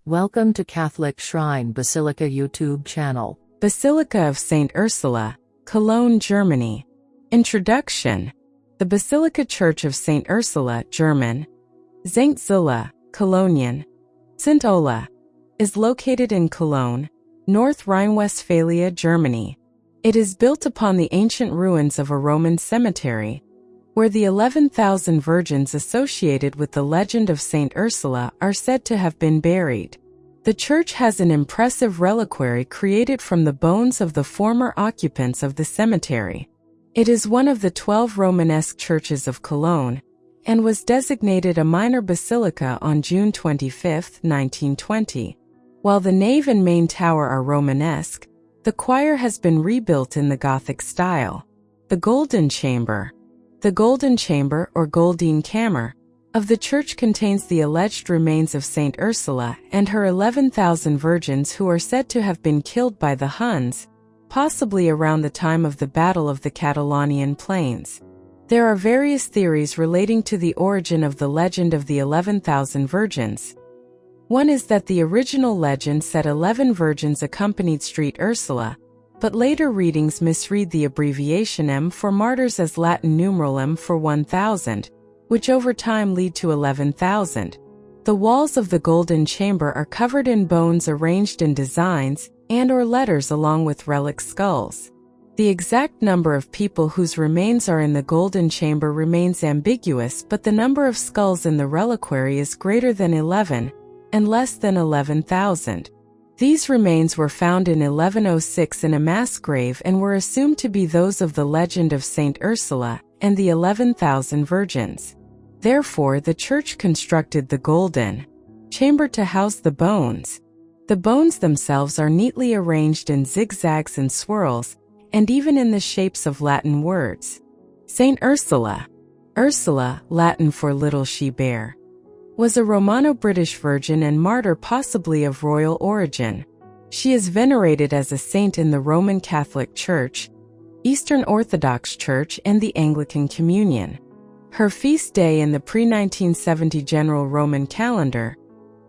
Welcome to Catholic Shrine Basilica YouTube channel. Basilica of St. Ursula, Cologne, Germany. Introduction. The Basilica Church of St. Ursula, German, St. Zilla, Colonian, St. Ola, is located in Cologne, North Rhine-Westphalia, Germany. It is built upon the ancient ruins of a Roman cemetery, where the 11,000 virgins associated with the legend of St. Ursula are said to have been buried. The church has an impressive reliquary created from the bones of the former occupants of the cemetery. It is one of the 12 Romanesque churches of Cologne, and was designated a minor basilica on June 25, 1920. While the nave and main tower are Romanesque, the choir has been rebuilt in the Gothic style. The Golden Chamber. The Golden Chamber, or Goldene Kammer, of the church contains the alleged remains of St. Ursula and her 11,000 virgins who are said to have been killed by the Huns, possibly around the time of the Battle of the Catalonian Plains. There are various theories relating to the origin of the legend of the 11,000 virgins. One is that the original legend said 11 virgins accompanied St. Ursula, but later readings misread the abbreviation M for martyrs as Latin numeral M for 1,000, which over time lead to 11,000. The walls of the Golden Chamber are covered in bones arranged in designs and/or letters along with relic skulls. The exact number of people whose remains are in the Golden Chamber remains ambiguous, but the number of skulls in the reliquary is greater than 11 and less than 11,000. These remains were found in 1106 in a mass grave and were assumed to be those of the legend of St. Ursula and the 11,000 virgins. Therefore, the church constructed the Golden Chamber to house the bones. The bones themselves are neatly arranged in zigzags and swirls, and even in the shapes of Latin words. St. Ursula, Ursula, Latin for little she-bear, was a Romano-British virgin and martyr possibly of royal origin. She is venerated as a saint in the Roman Catholic Church, Eastern Orthodox Church, and the Anglican Communion. Her feast day in the pre-1970 General Roman calendar,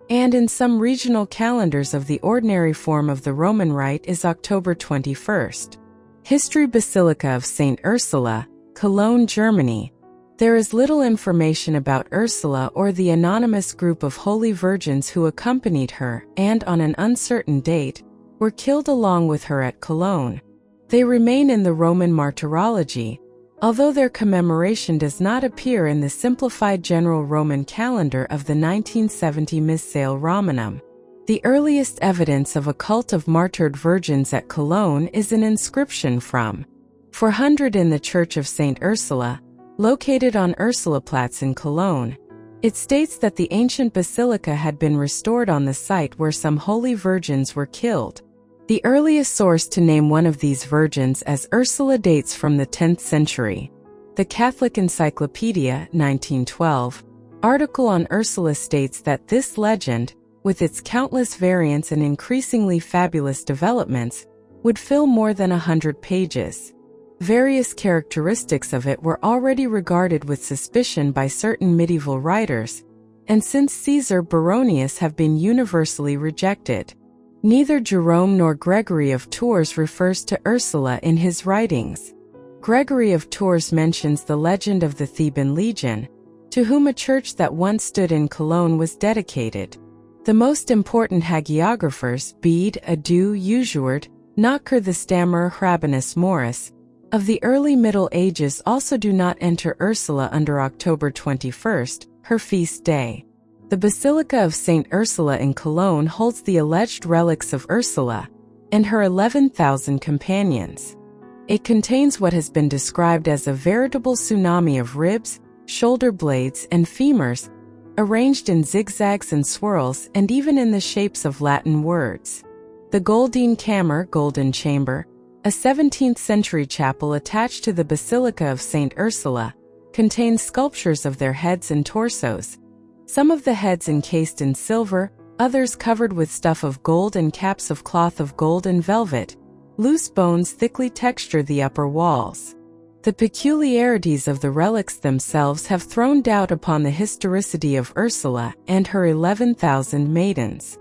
and in some regional calendars of the ordinary form of the Roman Rite, is October 21st. History. Basilica of St. Ursula, Cologne, Germany. There is little information about Ursula or the anonymous group of holy virgins who accompanied her and, on an uncertain date, were killed along with her at Cologne. They remain in the Roman martyrology, although their commemoration does not appear in the simplified general Roman calendar of the 1970 Missale Romanum. The earliest evidence of a cult of martyred virgins at Cologne is an inscription from 400 in the Church of St. Ursula, located on Ursulaplatz in Cologne. It states that the ancient basilica had been restored on the site where some holy virgins were killed. The earliest source to name one of these virgins as Ursula dates from the 10th century. The Catholic Encyclopedia, 1912, article on Ursula states that this legend, with its countless variants and increasingly fabulous developments, would fill more than 100 pages. Various characteristics of it were already regarded with suspicion by certain medieval writers, and since Caesar Baronius have been universally rejected. Neither Jerome nor Gregory of Tours refers to Ursula in his writings. Gregory of Tours mentions the legend of the Theban Legion, to whom a church that once stood in Cologne was dedicated. The most important hagiographers, Bede, Adu, Usuard, Knocker the Stammerer, Hrabinus Morris, of the early Middle Ages also do not enter Ursula under October 21st, her feast day. The Basilica of St. Ursula in Cologne holds the alleged relics of Ursula and her 11,000 companions. It contains what has been described as a veritable tsunami of ribs, shoulder blades, and femurs, arranged in zigzags and swirls and even in the shapes of Latin words. The Goldene Kammer, Golden Chamber, a 17th-century chapel attached to the Basilica of St. Ursula, contains sculptures of their heads and torsos, some of the heads encased in silver, others covered with stuff of gold, and caps of cloth of gold and velvet. Loose bones thickly texture the upper walls. The peculiarities of the relics themselves have thrown doubt upon the historicity of Ursula and her 11,000 maidens.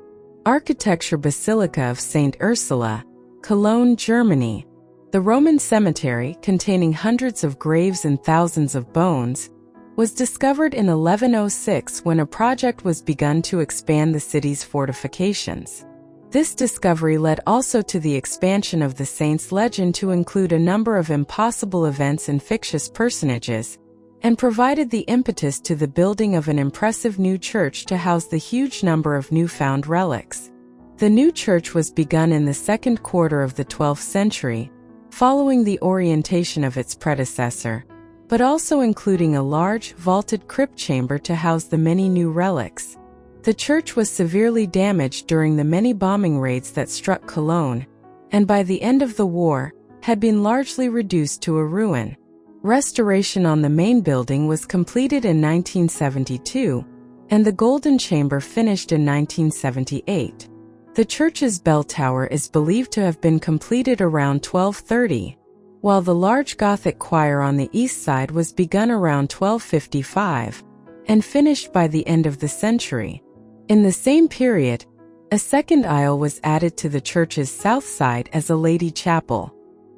Architecture Basilica of St. Ursula, Cologne, Germany. The Roman cemetery, containing hundreds of graves and thousands of bones, was discovered in 1106 when a project was begun to expand the city's fortifications. This discovery led also to the expansion of the saint's legend to include a number of impossible events and fictitious personages, and provided the impetus to the building of an impressive new church to house the huge number of newfound relics. The new church was begun in the second quarter of the 12th century, following the orientation of its predecessor, but also including a large, vaulted crypt chamber to house the many new relics. The church was severely damaged during the many bombing raids that struck Cologne, and by the end of the war, had been largely reduced to a ruin. Restoration on the main building was completed in 1972, and the Golden Chamber finished in 1978. The church's bell tower is believed to have been completed around 1230, while the large Gothic choir on the east side was begun around 1255, and finished by the end of the century. In the same period, a second aisle was added to the church's south side as a Lady Chapel,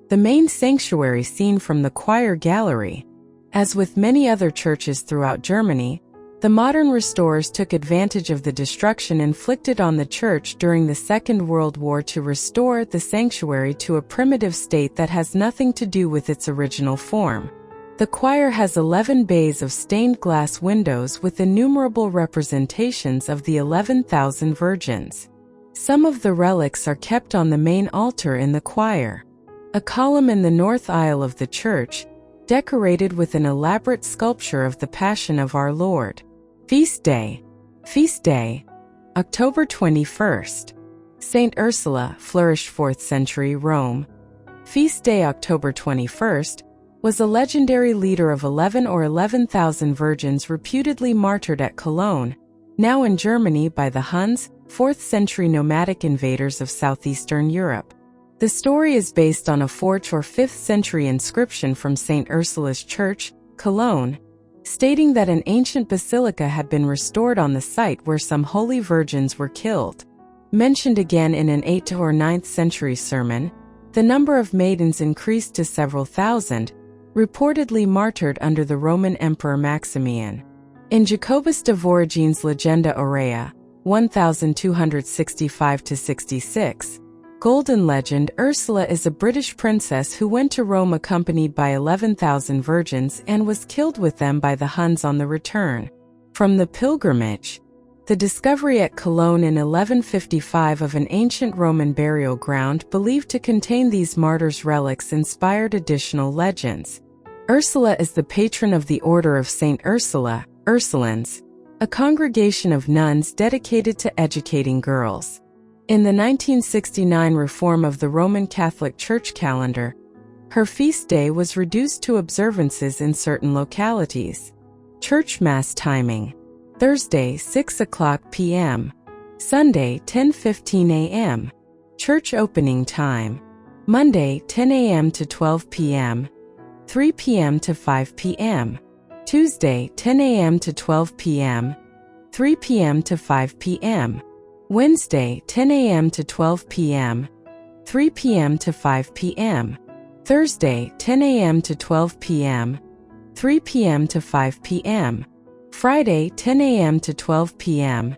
the main sanctuary seen from the choir gallery. As with many other churches throughout Germany, the modern restorers took advantage of the destruction inflicted on the church during the Second World War to restore the sanctuary to a primitive state that has nothing to do with its original form. The choir has 11 bays of stained glass windows with innumerable representations of the 11,000 virgins. Some of the relics are kept on the main altar in the choir. A column in the north aisle of the church, decorated with an elaborate sculpture of the Passion of our Lord. Feast Day. Feast Day, October 21st. Saint Ursula flourished 4th century Rome. Feast Day October 21st was a legendary leader of 11,000 virgins reputedly martyred at Cologne, now in Germany by the Huns, 4th century nomadic invaders of southeastern Europe. The story is based on a 4th or 5th century inscription from St. Ursula's Church, Cologne, stating that an ancient basilica had been restored on the site where some holy virgins were killed. Mentioned again in an 8th or 9th century sermon, the number of maidens increased to several thousand, reportedly martyred under the Roman Emperor Maximian. In Jacobus de Voragines' Legenda Aurea, 1265-66, Golden Legend, Ursula is a British princess who went to Rome accompanied by 11,000 virgins and was killed with them by the Huns on the return from the pilgrimage. The discovery at Cologne in 1155 of an ancient Roman burial ground believed to contain these martyrs' relics inspired additional legends. Ursula is the patron of the Order of St. Ursula, Ursulines, a congregation of nuns dedicated to educating girls. In the 1969 reform of the Roman Catholic Church calendar, her feast day was reduced to observances in certain localities. Church Mass timing: Thursday 6 o'clock p.m. Sunday 10:15 a.m. Church opening time: Monday 10 a.m. to 12 p.m. 3 p.m. to 5 p.m. Tuesday 10 a.m. to 12 p.m. 3 p.m. to 5 p.m. Wednesday 10 a.m. to 12 p.m. 3 p.m. to 5 p.m. Thursday 10 a.m. to 12 p.m. 3 p.m. to 5 p.m. Friday 10 a.m. to 12 p.m.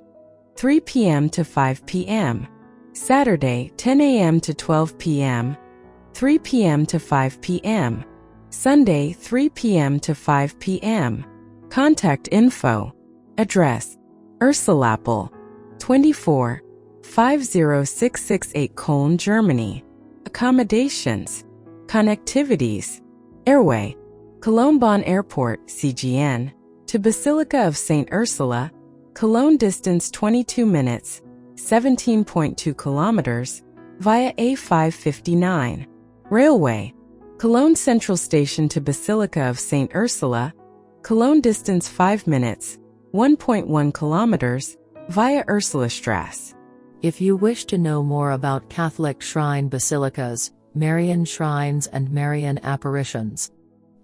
3 p.m. to 5 p.m. Saturday 10 a.m. to 12 p.m. 3 p.m. to 5 p.m. Sunday 3 p.m. to 5 p.m. Contact info. Address: Ursulapel, 24, 50668 Cologne, Germany. Accommodations. Connectivities: Airway, Cologne-Bonn Airport, CGN, to Basilica of St. Ursula, Cologne distance 22 minutes, 17.2 kilometers, via A559. Railway, Cologne Central Station to Basilica of St. Ursula, Cologne distance 5 minutes, 1.1 kilometers, via Ursulastrasse. If you wish to know more about Catholic shrine basilicas, Marian shrines and Marian apparitions,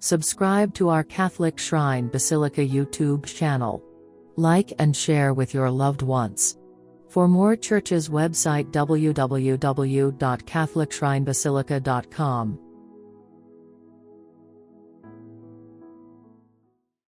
subscribe to our Catholic Shrine Basilica YouTube channel. Like and share with your loved ones. For more churches website www.catholicshrinebasilica.com.